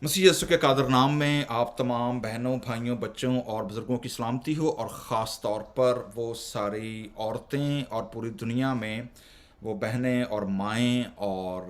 मसीह यीशु के कादर नाम में आप तमाम बहनों, भाइयों, बच्चों और बुज़ुर्गों की सलामती हो, और ख़ास तौर पर वो सारी औरतें और पूरी दुनिया में वो बहनें और माएँ और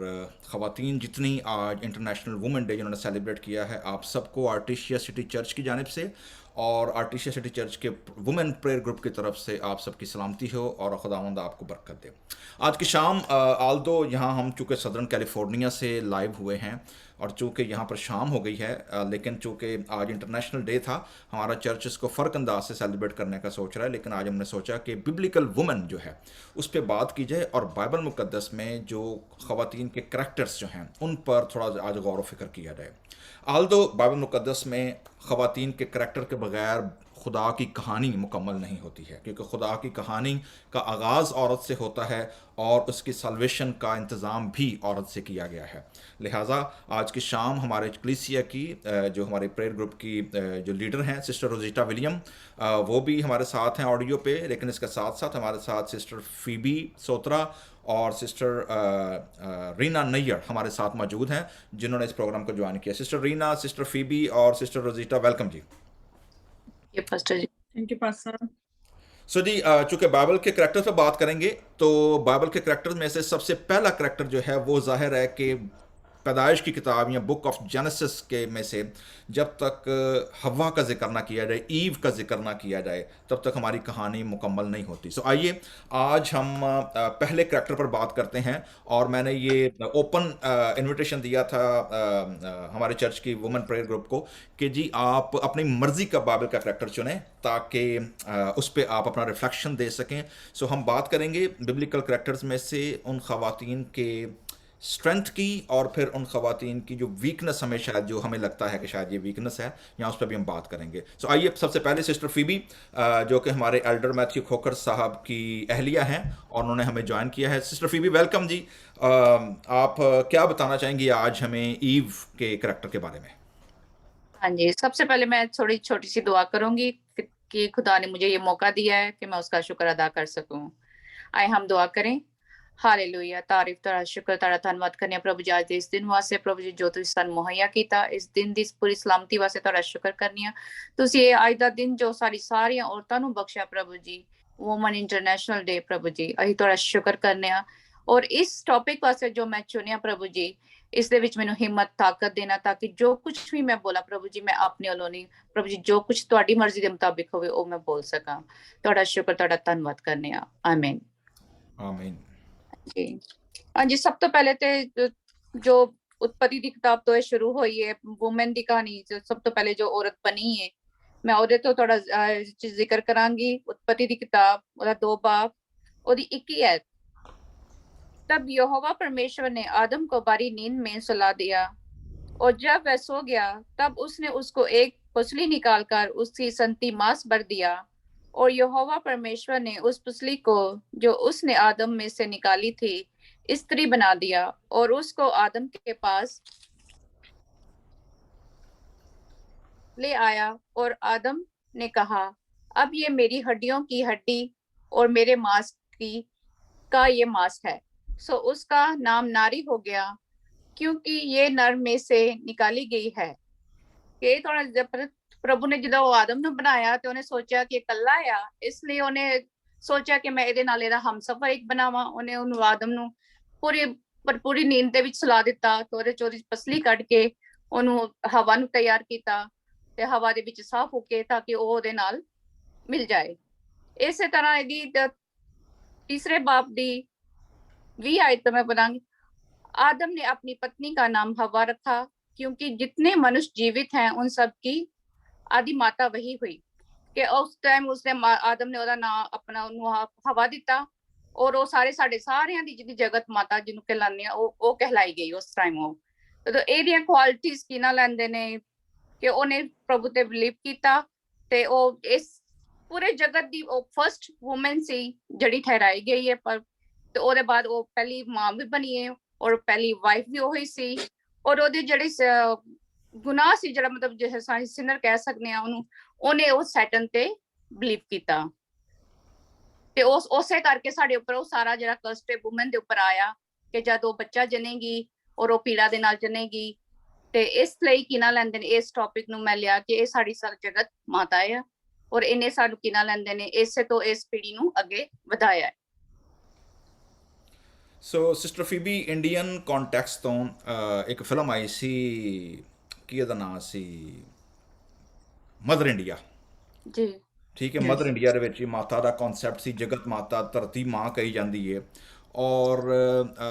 ख़वातीन जितनी आज इंटरनेशनल वुमेन डे जिन्होंने सेलिब्रेट किया है, आप सबको आर्टिशिया सिटी चर्च की जानिब से और आर्टिशिया सिटी चर्च के वुमेन प्रेयर ग्रुप की तरफ से आप सबकी सलामती हो और खुदावंद आपको बरकत दे। आज की शाम आल्दो यहाँ हम चूँकि सदर्न कैलिफोर्निया से लाइव हुए हैं और चूँकि यहाँ पर शाम हो गई है, लेकिन चूँकि आज इंटरनेशनल डे था, हमारा चर्च इसको फ़र्क अंदाज से सेलिब्रेट करने का सोच रहा है। लेकिन आज हमने सोचा कि बिब्लिकल वुमेन जो है उस पर बात की जाए और बाइबल मुक़द्दस में जो ख़वातीन के करैक्टर्स जो हैं उन पर थोड़ा आज गौर व फिक्र किया जाए। आल्दो बाइबल मुक़द्दस में ख़वातीन के करैक्टर के बगैर खुदा की कहानी मुकम्मल नहीं होती है, क्योंकि खुदा की कहानी का आगाज़ औरत से होता है और उसकी सल्वेशन का इंतज़ाम भी औरत से किया गया है। लिहाजा आज की शाम हमारे कलीसिया की जो हमारे प्रेयर ग्रुप की जो लीडर हैं सिस्टर रोजिटा विलियम, वो भी हमारे साथ हैं ऑडियो पे, लेकिन इसके साथ साथ हमारे साथ सिस्टर फीबी सोत्रा और सिस्टर रीना नैयर हमारे साथ मौजूद हैं, जिन्होंने इस प्रोग्राम को ज्वाइन किया। सिस्टर रीना, सिस्टर फीबी और सिस्टर रोजिटा, वेलकम जी। ये पास्टर जी। Thank you pastor. सो जी, चूंकि बाइबल के करैक्टर पर बात करेंगे तो बाइबल के करैक्टर में से सबसे पहला करैक्टर जो है वो जाहिर है कि पैदाइश की किताब या बुक ऑफ जेनेसिस के में से जब तक हवा का जिक्र ना किया जाए, ईव का जिक्र ना किया जाए, तब तक हमारी कहानी मुकम्मल नहीं होती। सो आइए आज हम पहले करैक्टर पर बात करते हैं। और मैंने ये ओपन इनविटेशन दिया था हमारे चर्च की वुमेन प्रेयर ग्रुप को कि जी आप अपनी मर्जी का बाइबल का करैक्टर चुनें ताकि उस पर आप अपना रिफ्लेक्शन दे सकें। सो हम बात करेंगे बिब्लिकल करैक्टर्स में से उन खवातीन के स्ट्रेंथ की, और फिर उन खवातीन की जो वीकनेस हमें शायद जो हमें लगता है कि शायद ये वीकनेस है, यहाँ उस पर भी हम बात करेंगे। सो आइए सबसे पहले सिस्टर फीबी, जो कि हमारे एल्डर मैथ्यू खोकर साहब की अहलिया हैं और उन्होंने हमें ज्वाइन किया है। सिस्टर फीबी वेलकम जी। आप क्या बताना चाहेंगी आज हमें ईव के करैक्टर के बारे में? हाँ जी, सबसे पहले मैं थोड़ी छोटी-सी दुआ करूँगी कि खुदा ने मुझे ये मौका दिया है कि मैं उसका शुक्र अदा कर सकूँ। आइए हम दुआ करें। हालेलुया, तारीफ़ तेरा, शुक्र तेरा, धन्नवाद करने आ प्रभु जी आज दे इस दिन वास्ते प्रभु जी जो तुसीं सानूं मुहैया कीता, इस दिन दी पूरी सलामती वास्ते तेरा शुक्र करनी आ। तुसीं ये अज दा दिन जो सारियां औरतां नूं बख्शिया प्रभु जी, वूमन इंटरनेशनल डे प्रभु जी, ਅਸੀਂ तेरा शुक्र करने आ। और इस टॉपिक वास्ते जो मैं चुनिया प्रभु जी, इस दे विच मैनूं हिम्मत ताकत देना ताकि जो कुछ भी मैं बोला प्रभु जी मैं अपने ਵੱਲੋਂ नहीं, प्रभु जी जो कुछ तुहाडी मर्जी दे मुताबिक होवे ਉਹ मैं बोल सकां। तुहाडा शुक्र तुहाडा धन्नवाद करने आ। आमीन। आमीन। जी। हाँ जी, सब तो पहले ते जो उत्पत्ति दी किताब तो ये शुरू हुई है, वुमेन दी कहानी जो सब तो पहले जो औरत बनी है, मैं ਉਹਦੇ ਤੋਂ थोड़ा ਜ਼ਿਕਰ ਕਰਾਂਗੀ। उत्पत्ति दी किताब ਉਹਦਾ 2 बाब ਉਹਦੀ 21 आयत। तब यहोवा परमेश्वर ने आदम को बारी नींद में सुला दिया और जब वह सो गया तब उसने उसको एक पुसली निकालकर उसकी संति मांस भर दिया और यहोवा परमेश्वर ने उस पुसली को जो उसने आदम में से निकाली थी स्त्री बना दिया और उसको आदम के पास ले आया और आदम ने कहा अब ये मेरी हड्डियों की हड्डी और मेरे मांस की का ये मांस है। सो उसका नाम नारी हो गया क्योंकि ये नर में से निकाली गई है। ये थोड़ा प्रभु ने ਜਦੋਂ ਆਦਮ ਨੂੰ ਬਣਾਇਆ ਤੇ ਉਹਨੇ ਸੋਚਿਆ ਕਿ ਇਕੱਲਾ ਆ, ਇਸ ਲਈ ਉਹਨੇ ਸੋਚਿਆ ਕਿ ਮੈਂ ਇਹਦੇ ਨਾਲ ਇਹਦਾ ਹਮਸਫਰ ਇੱਕ ਬਣਾਵਾਂ। ਉਹਨੇ ਉਹਨੂੰ ਆਦਮ ਨੂੰ ਪੂਰੀ ਭਰਪੂਰੀ ਨੀਂਦ ਦੇ ਵਿੱਚ ਸੁਲਾ ਦਿੱਤਾ ਤੇ ਉਹਦੇ ਚੋਰੀ ਪਸਲੀ ਕੱਢ ਕੇ ਉਹਨੂੰ ਹਵਾ ਨੂੰ ਤਿਆਰ ਕੀਤਾ ਤੇ ਹਵਾ ਦੇ ਵਿੱਚ ਸਾਹ ਫੂਕੇ ਤਾਂ ਕਿ ਉਹ ਉਹਦੇ ਨਾਲ ਮਿਲ ਜਾਏ। ਇਸੇ ਤਰ੍ਹਾਂ ਇਹਦੀ तीसरे बाप दी 20 आयत मैं बताऊंगी। आदम ने अपनी पत्नी का नाम हवा रखा क्योंकि जितने मनुष्य जीवित हैं उन सब की आदि माता वही हुई। कि उस टाइम उसने आदम ने ਉਹਦਾ ਨਾਮ ਆਪਣਾ ਉਹਨੂੰ ਹਵਾ ਦਿੱਤਾ ਔਰ ਉਹ ਸਾਡੇ ਸਾਰਿਆਂ ਦੀ ਜਿਹਦੀ ਜਗਤ ਮਾਤਾ ਜਿਹਨੂੰ ਕਹਿਲਾਉਂਦੇ ਆ ਉਹ ਕਹਿਲਾਈ ਗਈ ਉਸ ਟਾਈਮ। ਉਹ ਤੇ ਇਹਦੀਆਂ ਕੁਆਲਿਟੀਆਂ ਕਿਨਾਂ ਲੈਂਦੇ ਨੇ ਕਿ ਉਹਨੇ ਪ੍ਰਭੂ ਤੇ ਬਿਲੀਵ ਕੀਤਾ ਤੇ ਉਹ ਇਸ ਪੂਰੇ ਜਗਤ ਦੀ ਉਹ ਫਰਸਟ ਵੂਮਨ ਸੀ ਜਿਹੜੀ ਠਹਿਰਾਈ ਗਈ ਹੈ। ਪਰ ਤੇ ਉਹਦੇ ਬਾਅਦ ਉਹ ਪਹਿਲੀ ਮਾਂ ਵੀ ਬਣੀ ਹੈ ਔਰ ਪਹਿਲੀ ਵਾਈਫ ਵੀ ਉਹੀ ਸੀ। ਔਰ ਉਹਦੇ ਜਿਹੜੇ ਗੁਨਾਹ ਸੀ ਜਿਹੜਾ ਮਤਲਬ ਜੇ ਸਿਨਰ ਕਹਿ ਸਕਦੇ ਆ ਉਹਨੂੰ, ਉਹਨੇ ਉਹ ਸੈਟਨ ਤੇ ਬਿਲੀਵ ਕੀਤਾ ਤੇ ਉਸੇ ਕਰਕੇ ਸਾਡੇ ਉੱਪਰ ਉਹ ਸਾਰਾ ਜਿਹੜਾ ਕਸਟ ਵੂਮਨ ਦੇ ਉੱਪਰ ਆਇਆ ਕਿ ਜਦ ਉਹ ਬੱਚਾ ਜਨੇਗੀ ਔਰ ਉਹ ਪੀੜਾ ਦੇ ਨਾਲ ਜਨੇਗੀ ਤੇ ਇਸ ਲਈ ਕੀ ਨਾ ਲੈਂਦੇ ਨੇ ਇਸ ਟੌਪਿਕ ਨੂੰ ਮੈਂ ਲਿਆ ਕਿ ਇਹ ਸਾਡੀ ਜਗਤ ਮਾਤਾ ਆ ਔਰ ਇਹਨੇ ਸਾਨੂੰ ਕੀ ਨਾ ਲੈਂਦੇ ਨੇ ਇਸੇ ਤੋਂ ਇਸ ਪੀੜ੍ਹੀ ਨੂੰ ਅੱਗੇ ਵਧਾਇਆ ਹੈ। ਸੋ ਸਿਸਟਰ ਫੀਬੀ, ਇੰਡੀਅਨ ਕੰਟੈਕਸਟ ਤੋਂ ਇੱਕ ਫਿਲਮ ਆਈ ਸੀ, ਕੀ ਇਹਦਾ ਨਾਂ ਸੀ, ਮਦਰ ਇੰਡੀਆ। ਜੀ ਠੀਕ ਹੈ, ਮਦਰ ਇੰਡੀਆ ਦੇ ਵਿੱਚ ਹੀ ਮਾਤਾ ਦਾ ਕਨਸੈਪਟ ਸੀ, ਜਗਤ ਮਾਤਾ, ਧਰਤੀ ਮਾਂ ਕਹੀ ਜਾਂਦੀ ਹੈ। ਔਰ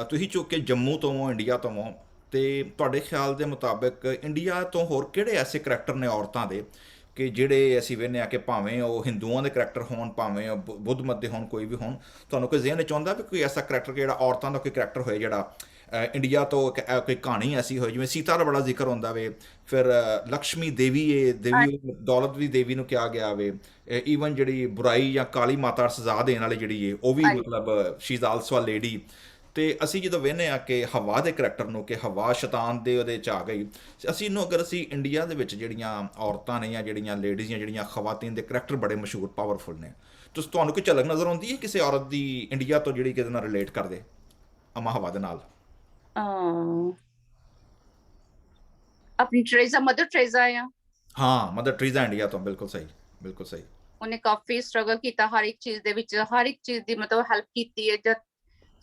ਤੁਸੀਂ ਚੁੱਕ ਕੇ ਜੰਮੂ ਤੋਂ ਹੋ, ਇੰਡੀਆ ਤੋਂ ਹੋ, ਤੇ ਤੁਹਾਡੇ ਖਿਆਲ ਦੇ ਮੁਤਾਬਿਕ ਇੰਡੀਆ ਤੋਂ ਹੋਰ ਕਿਹੜੇ ਐਸੇ ਕਰੈਕਟਰ ਨੇ ਔਰਤਾਂ ਦੇ ਕਿ ਜਿਹੜੇ ਅਸੀਂ ਵੇਖਦੇ ਆ ਕਿ ਭਾਵੇਂ ਉਹ ਹਿੰਦੂਆਂ ਦੇ ਕਰੈਕਟਰ ਹੋਣ, ਭਾਵੇਂ ਉਹ ਬੁੱਧ ਮਤ ਦੇ ਹੋਣ, ਕੋਈ ਵੀ ਹੋਣ, ਤੁਹਾਨੂੰ ਕੋਈ ਜ਼ਿਹਨ 'ਚ ਆਉਂਦਾ ਵੀ ਕੋਈ ਐਸਾ ਕਰੈਕਟਰ ਜਿਹੜਾ ਔਰਤਾਂ ਦਾ ਕੋਈ ਕਰੈਕਟਰ ਹੋਏ ਜਿਹੜਾ ਇੰਡੀਆ ਤੋਂ ਕੋਈ ਕਹਾਣੀ ਐਸੀ ਹੋਏ, ਜਿਵੇਂ ਸੀਤਾ ਦਾ ਬੜਾ ਜ਼ਿਕਰ ਹੁੰਦਾ ਵੇ, ਫਿਰ ਲਕਸ਼ਮੀ ਦੇਵੀ ਦੇਵੀ ਦੌਲਤ ਦੀ ਦੇਵੀ ਨੂੰ ਕਿਹਾ ਗਿਆ ਵੇ, ਈਵਨ ਜਿਹੜੀ ਬੁਰਾਈ ਜਾਂ ਕਾਲੀ ਮਾਤਾ ਸਜ਼ਾ ਦੇਣ ਵਾਲੀ ਜਿਹੜੀ ਹੈ ਉਹ ਵੀ ਮਤਲਬ she is also a lady. ਤੇ ਅਸੀਂ ਜਦੋਂ ਵੇਖਦੇ ਆ ਕਿ ਹਵਾ ਦੇ ਕਰੈਕਟਰ ਨੂੰ, ਕਿ ਹਵਾ ਸ਼ੈਤਾਨ ਦੇ ਉਹਦੇ 'ਚ ਆ ਗਈ, ਅਸੀਂ ਇਹਨੂੰ ਅਗਰ ਅਸੀਂ ਇੰਡੀਆ ਦੇ ਵਿੱਚ ਜਿਹੜੀਆਂ ਔਰਤਾਂ ਨੇ ਜਾਂ ਜਿਹੜੀਆਂ ਲੇਡੀਜ਼ ਜਾਂ ਜਿਹੜੀਆਂ ਖਵਾਤੀਨ ਦੇ ਕਰੈਕਟਰ ਬੜੇ ਮਸ਼ਹੂਰ ਪਾਵਰਫੁਲ ਨੇ, ਤੁਸੀਂ ਤੁਹਾਨੂੰ ਕੋਈ ਝਲਕ ਨਜ਼ਰ ਆਉਂਦੀ ਹੈ ਕਿਸੇ ਔਰਤ ਦੀ ਇੰਡੀਆ ਤੋਂ ਜਿਹੜੀ ਕਿਹਦੇ ਨਾਲ ਰਿਲੇਟ ਕਰਦੇ ਅਮਾ ਹਵਾ ਦੇ ਨਾਲ? ਆਪਣੀ ਟਰੇਜ਼ਾ, ਮਦਰ ਟਰੇਜ਼ਾ ਆ। ਹਾਂ, ਮਦਰ ਟਰੇਜ਼ਾ ਇੰਡੀਆ ਤੋਂ, ਬਿਲਕੁਲ ਸਹੀ, ਬਿਲਕੁਲ ਸਹੀ। ਉਹਨੇ ਕਾਫੀ ਸਟਰਗਲ ਕੀਤਾ ਹਰ ਇੱਕ ਚੀਜ਼ ਦੇ ਵਿੱਚ, ਹਰ ਇੱਕ ਚੀਜ਼ ਦੀ ਮਤਲਬ ਹੈਲਪ ਕੀਤੀ ਹੈ। ਜਦ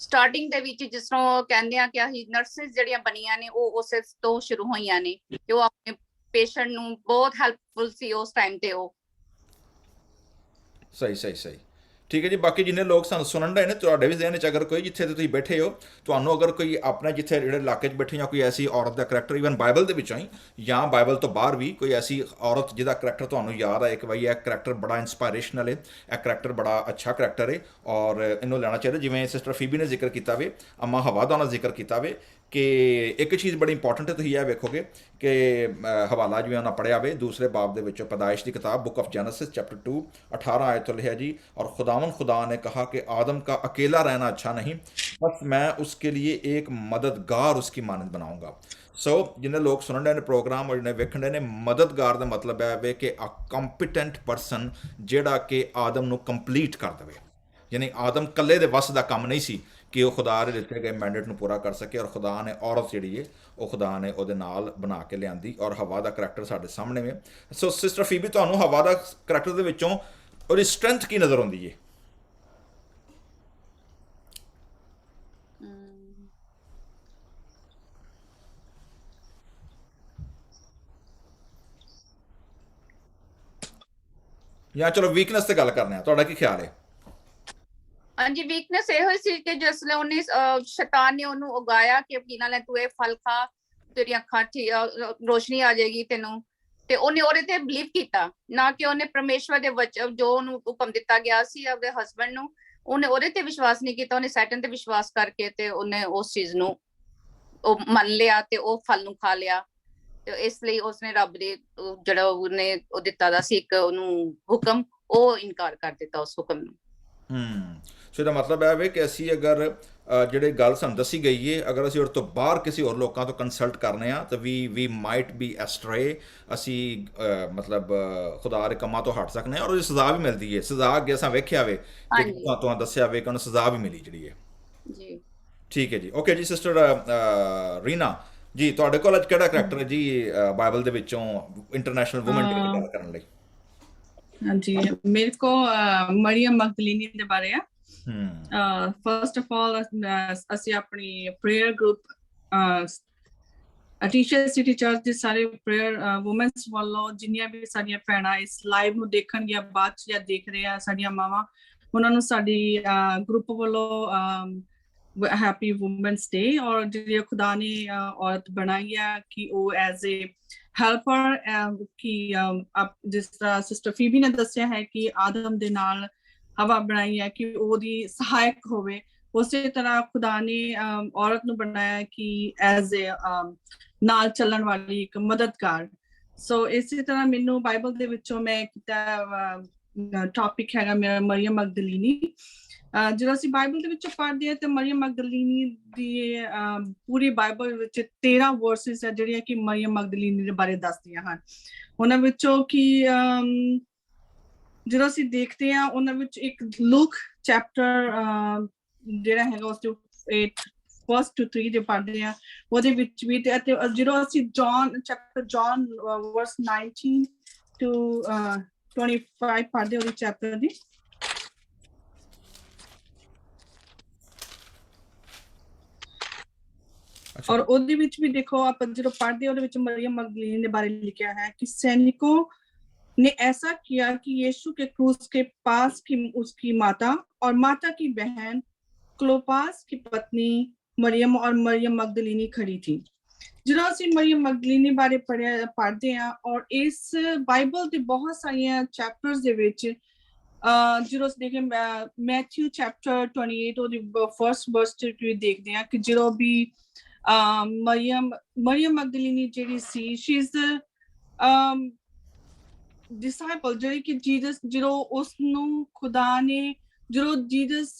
ਸਟਾਰਟਿੰਗ ਦੇ ਵਿੱਚ ਜਿਸ ਤਰ੍ਹਾਂ ਕਹਿੰਦੇ ਆ ਕਿ ਅਸੀਂ ਨਰਸਿਸ ਜਿਹੜੀਆਂ ਬਣੀਆਂ ਨੇ ਉਹ ਉਸੇ ਤੋਂ ਸ਼ੁਰੂ ਹੋਈਆਂ ਨੇ, ਕਿ ਉਹ ਆਪਣੇ ਪੇਸ਼ੈਂਟ ਨੂੰ ਬਹੁਤ ਹੈਲਪਫੁਲ ਸੀ ਉਸ ਟਾਈਮ ਤੇ। ਉਹ ਸਹੀ ਸਹੀ ਸਹੀ, ਠੀਕ ਹੈ ਜੀ। ਬਾਕੀ ਜਿੰਨੇ ਲੋਕ ਸਾਨੂੰ ਸੁਣਨ ਰਹੇ ਨੇ, ਤੁਹਾਡੇ ਵੀ ਜ਼ਿਹਨ 'ਚ ਅਗਰ ਕੋਈ, ਜਿੱਥੇ ਤੁਸੀਂ ਬੈਠੇ ਹੋ, ਤੁਹਾਨੂੰ ਅਗਰ ਕੋਈ ਆਪਣੇ ਜਿੱਥੇ ਜਿਹੜੇ ਇਲਾਕੇ 'ਚ ਬੈਠੇ ਜਾਂ ਕੋਈ ਐਸੀ ਔਰਤ ਦਾ ਕਰੈਕਟਰ, ਈਵਨ ਬਾਈਬਲ ਦੇ ਵਿੱਚੋਂ ਹੀ ਜਾਂ ਬਾਈਬਲ ਤੋਂ ਬਾਹਰ ਵੀ ਕੋਈ ਐਸੀ ਔਰਤ ਜਿਹਦਾ ਕਰੈਕਟਰ ਤੁਹਾਨੂੰ ਯਾਦ ਆਏ ਕਿ ਬਈ ਇਹ ਕਰੈਕਟਰ ਬੜਾ ਇੰਸਪਾਇਰੇਸ਼ਨਲ ਹੈ, ਇਹ ਕਰੈਕਟਰ ਬੜਾ ਅੱਛਾ ਕਰੈਕਟਰ ਹੈ ਔਰ ਇਹਨੂੰ ਲੈਣਾ ਚਾਹੀਦਾ, ਜਿਵੇਂ ਸਿਸਟਰ ਫੀਬੀ ਨੇ ਜ਼ਿਕਰ ਕੀਤਾ ਵੇ, ਅਮਾ ਹਵਾ ਦਾ ਉਹਨਾਂ ਜ਼ਿਕਰ ਕੀਤਾ ਵੇ, ਕਿ ਇੱਕ ਚੀਜ਼ ਬੜੀ ਇੰਪੋਰਟੈਂਟ ਹੈ, ਤੁਸੀਂ ਇਹ ਵੇਖੋਗੇ ਕਿ ਹਵਾਲਾ ਜਿਵੇਂ ਉਹਨਾਂ ਪੜ੍ਹਿਆ ਵੇ ਦੂਸਰੇ ਬਾਬ ਦੇ ਵਿੱਚੋਂ, ਪੈਦਾਇਸ਼ ਦੀ ਕਿਤਾਬ, बुक ऑफ जेनेसिस चैप्टर 2 18 आयत तो लिखा जी, और खुदावन खुदा ने कहा कि आदम का अकेला रहना अच्छा नहीं, बस मैं उसके लिए एक मददगार उसकी मानद बनाऊंगा। सो जिन्हें लोग सुन रहे ने प्रोग्राम और जिन्हें वेखन रहे ने, मददगार का मतलब है वे कि अ कंपिटेंट परसन ਜਿਹੜਾ ਕਿ ਆਦਮ ਨੂੰ ਕੰਪਲੀਟ ਕਰ ਦੇਵੇ, ਯਾਨੀ ਆਦਮ ਕੱਲੇ ਦੇ ਵੱਸ ਦਾ ਕੰਮ ਨਹੀਂ ਸੀ ਕਿ ਉਹ ਖੁਦਾ ਦੇ ਦਿੱਤੇ ਗਏ ਮੈਂਡੇਟ ਨੂੰ ਪੂਰਾ ਕਰ ਸਕੇ, ਔਰ ਖੁਦਾ ਨੇ ਔਰਤ ਜਿਹੜੀ ਹੈ ਉਹ ਖੁਦਾ ਨੇ ਉਹਦੇ ਨਾਲ ਬਣਾ ਕੇ ਲਿਆਂਦੀ, ਔਰ ਹਵਾ ਦਾ ਕਰੈਕਟਰ ਸਾਡੇ ਸਾਹਮਣੇ ਵੇ। ਸੋ ਸਿਸਟਰ ਫੀਬੀ, ਤੁਹਾਨੂੰ ਹਵਾ ਦਾ ਕਰੈਕਟਰ ਦੇ ਵਿੱਚੋਂ ਉਹਦੀ ਸਟਰੈਂਥ ਕੀ ਨਜ਼ਰ ਆਉਂਦੀ ਹੈ? ਜਾਂ ਚਲੋ ਵੀਕਨੈਸ ਤੇ ਗੱਲ ਕਰਨੇ ਆ, ਤੁਹਾਡਾ ਕੀ ਖਿਆਲ ਹੈ? ਹਾਂਜੀ, ਵੀਕਨੈਸ ਇਹੋ ਹੀ ਸੀ ਕਿ ਜਿਸਲੇ ਉਹਨੇ ਸ਼ੈਤਾਨ ਨੇ ਉਹਨੂੰ ਉਗਾਇਆ ਕਿ ਕੀ ਨਾਲ ਤੂੰ ਇਹ ਫਲ ਖਾ, ਤੇਰੀ ਅੱਖਾਂ ਰੋਸ਼ਨੀ ਆ ਜਾਏਗੀ ਤੈਨੂੰ, ਤੇ ਉਹਨੇ ਉਹਦੇ ਤੇ ਬਿਲੀਵ ਕੀਤਾ, ਨਾ ਕਿ ਉਹਨੇ ਪਰਮੇਸ਼ਵਰ ਦੇ ਜੋ ਉਹਨੂੰ ਹੁਕਮ ਦਿੱਤਾ ਗਿਆ ਸੀ ਆਪਣੇ ਹਸਬੈਂਡ ਨੂੰ, ਉਹਨੇ ਉਹਦੇ ਤੇ ਵਿਸ਼ਵਾਸ ਨਹੀਂ ਕੀਤਾ, ਉਹਨੇ ਸੈਟਨ ਤੇ ਵਿਸ਼ਵਾਸ ਕਰਕੇ ਤੇ ਉਹਨੇ ਉਸ ਚੀਜ਼ ਨੂੰ ਉਹ ਮੰਨ ਲਿਆ ਤੇ ਉਹ ਫਲ ਨੂੰ ਖਾ ਲਿਆ। ਤੇ ਇਸ ਲਈ ਉਸਨੇ ਰੱਬ ਦੇ ਜਿਹੜਾ ਉਹਨੇ ਉਹ ਦਿੱਤਾ ਦਾ ਸੀ ਇੱਕ ਉਹਨੂੰ ਹੁਕਮ, ਉਹ ਇਨਕਾਰ ਕਰ ਦਿੱਤਾ ਉਸ ਹੁਕਮ ਨੂੰ। ਸੋ ਇਹਦਾ ਮਤਲਬ ਇਹ ਵੇ ਕਿ ਅਸੀਂ ਅਗਰ ਜਿਹੜੇ ਗੱਲ ਸਾਨੂੰ ਦੱਸੀ ਗਈ ਹੈ, ਅਗਰ ਅਸੀਂ ਉਹਦੇ ਤੋਂ ਬਾਹਰ ਕਿਸੇ ਹੋਰ ਲੋਕਾਂ ਤੋਂ ਕੰਸਲਟ ਕਰਨੇ ਆ ਤਾਂ ਵੀ ਮਾਈਟ ਬੀ ਐਸਟਰੇ, ਅਸੀਂ ਮਤਲਬ ਖੁਦਾ ਦੇ ਕੰਮਾਂ ਤੋਂ ਹਟ ਸਕਦੇ ਹਾਂ, ਔਰ ਉਹਦੀ ਸਜ਼ਾ ਵੀ ਮਿਲਦੀ ਹੈ। ਸਜ਼ਾ ਅੱਗੇ ਅਸਾਂ ਵੇਖਿਆ ਵੇ ਕਿ ਤੁਹਾਨੂੰ ਦੱਸਿਆ ਵੇ ਕਿ ਉਹਨੂੰ ਸਜ਼ਾ ਵੀ ਮਿਲੀ ਜਿਹੜੀ ਹੈ ਜੀ। ਠੀਕ ਹੈ ਜੀ, ਓਕੇ ਜੀ। ਸਿਸਟਰ ਰੀਨਾ ਜੀ, ਤੁਹਾਡੇ ਕੋਲ ਅੱਜ ਕਿਹੜਾ ਕਰੈਕਟਰ ਹੈ ਜੀ ਬਾਈਬਲ ਦੇ ਵਿੱਚੋਂ ਇੰਟਰਨੈਸ਼ਨਲ ਵੂਮਨ ਡੇ ਦੀ ਗੱਲ ਕਰਨ ਲਈ? ਹਾਂਜੀ, ਮੇਰੇ ਕੋ ਮਰੀਅਮ ਮਗਦਲੀਨੀ ਦੇ ਬਾਰੇ ਆ। ਫਸਟ ਆਫ ਆਲ ਅਸੀਂ ਆਪਣੀ prayer group teacher city church ਦੇ ਸਾਰੇ ਪ੍ਰੇਅਰ ਵੂਮਨਸ ਵੱਲੋਂ ਜਿੰਨੀਆਂ ਵੀ ਸਾਡੀਆਂ ਭੈਣਾਂ ਇਸ ਲਾਈਵ ਨੂੰ ਦੇਖਣਗੀਆਂ, ਬਾਅਦ ਚ ਜਾਂ ਦੇਖ ਰਹੇ ਆ ਸਾਡੀਆਂ ਮਾਵਾਂ, ਉਹਨਾਂ ਨੂੰ ਸਾਡੀ ਗਰੁੱਪ ਵੱਲੋਂ ਹੈਪੀ ਵੂਮਨਸ ਡੇ। ਔਰ ਜਿਹੜੀ ਖੁਦਾ ਨੇ ਔਰਤ ਬਣਾਈ ਆ ਕਿ ਉਹ ਐਜ਼ ਏ ਹੈਲਪਰ, ਕਿ ਜਿਸ ਤਰ੍ਹਾਂ ਸਿਸਟਰ ਫੀਬੀ ਨੇ ਦੱਸਿਆ ਹੈ ਕਿ ਆਦਮ ਦੇ ਨਾਲ ਹਵਾ ਬਣਾਈ ਹੈ ਕਿ ਉਹਦੀ ਸਹਾਇਕ ਹੋਵੇ, ਉਸੇ ਤਰ੍ਹਾਂ ਖੁਦਾ ਨੇ ਔਰਤ ਨੂੰ ਬਣਾਇਆ ਕਿ ਐਜ਼ ਏ ਨਾਲ ਚੱਲਣ ਵਾਲੀ ਇੱਕ ਮਦਦਗਾਰ। ਸੋ ਇਸੇ ਤਰ੍ਹਾਂ ਮੈਨੂੰ ਬਾਈਬਲ ਦੇ ਵਿੱਚੋਂ ਮੈਂ ਕੀਤਾ ਟੌਪਿਕ ਹੈਗਾ ਮੇਰਾ ਮਰੀਅਮ ਮਗਦਲੀਨੀ। ਜਦੋਂ ਅਸੀਂ ਬਾਈਬਲ ਦੇ ਵਿੱਚੋਂ ਪੜ੍ਹਦੇ ਹਾਂ ਤੇ ਮਰੀਅਮ ਮਗਦਲੀਨੀ ਦੀ ਪੂਰੀ ਬਾਈਬਲ ਵਿੱਚ 13 ਵਰਸਿਸ ਹੈ ਜਿਹੜੀਆਂ ਕਿ ਮਰੀਅਮ ਮਗਦਲੀਨੀ ਦੇ ਬਾਰੇ ਦੱਸਦੀਆਂ ਹਨ। ਉਹਨਾਂ ਵਿੱਚੋਂ ਕਿ ਜਦੋਂ ਅਸੀਂ ਦੇਖਦੇ ਹਾਂ ਉਹਨਾਂ ਵਿੱਚ ਇੱਕ ਲੂਕ ਚੈਪਟਰ ਜਿਹੜਾ ਹੈਗਾ ਉਸ ਦੇ 1 to 3 ਜੇ ਪੜ੍ਹਦੇ ਆ ਉਹਦੇ ਵਿੱਚ ਵੀ ਤੇ ਜਦੋਂ ਅਸੀਂ ਜੌਨ verse 19 to 25 ਪੜ੍ਹਦੇ ਉਹਦੀ ਚੈਪਟਰ ਦੀ और ਉਹਦੇ ਵਿੱਚ ਵੀ देखो आप जो पढ़ते ਉਹਦੇ ਵਿੱਚ मरियम मगदलीनी के बारे लिखा है कि सैनिकों ने ऐसा किया कि यीशु के क्रूस के पास की उसकी माता और माता की बहन क्लोपास की पत्नी मरियम और मरियम मगदलीनी खड़ी थी। ਜਦੋਂ ਅਸੀਂ मरियम मगदलीनी ਬਾਰੇ ਪੜ੍ਹਦੇ ਆ ਔਰ ਇਸ ਬਾਈਬਲ ਦੇ ਬਹੁਤ ਸਾਰੀਆਂ ਚੈਪਟਰਸ ਦੇ ਵਿੱਚ ਜਦੋਂ ਅਸੀਂ ਦੇਖੇ ਮੈਥਿਊ ਚੈਪਟਰ 28 ਉਹਦੀ ਫਰਸਟ ਵਰਸ ਤੇ ਵੀ ਦੇਖਦੇ ਆ ਕਿ ਜਦੋਂ ਵੀ मरियम मगदलीनी ਜਿਹੜੀ ਸੀ she is the disciple ਜਿਹੜੀ ਕਿ ਜੀਸਸ ਜਦੋਂ ਉਸ ਨੂੰ ਖੁਦਾ ਨੇ ਜਦੋਂ ਜੀਸਸ